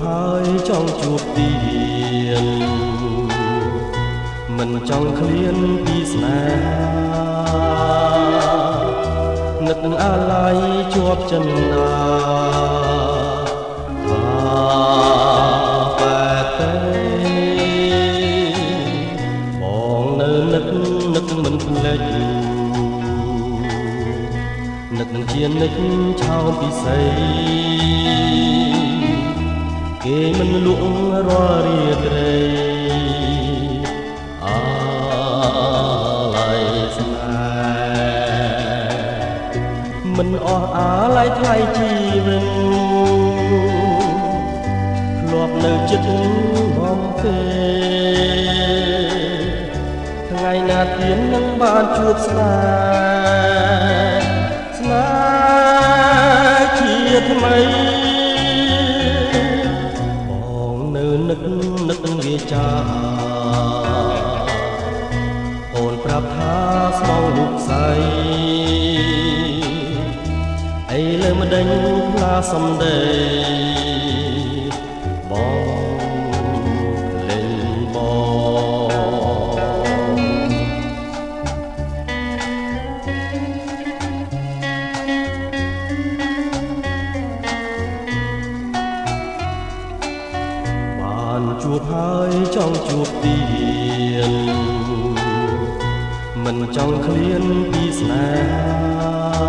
ហើយចង់ជួបទៀតមិនចង់ឃ្លានពីស្នេហានឹកអាឡ័យជាប់ចិនណាបែបទេបងនៅនឹកមិនភ្លេចនឹកនឹងជានឹកឆោមពិសេសគេមិនលក់រាល់រាត្រីអាឡ័យស្នេហ៍មិនអស់អាឡ័យថ្លៃជីវិតធ្លាប់នៅចិត្តហំទេថ្ងៃណាទៀតនឹងបានជួបស្នេហ៍ជាថ្មីនឹកវាចាអូនប្រាប់ថាស្មងរូបស្អីអីលើមិនដេញផ្លាសំដីបងលេងជួបហើយចង់ជួបទៀតមិនចង់ឃ្លានពីស្នេហា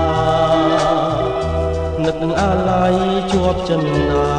នឹកអាឡ័យជាប់ចិនណា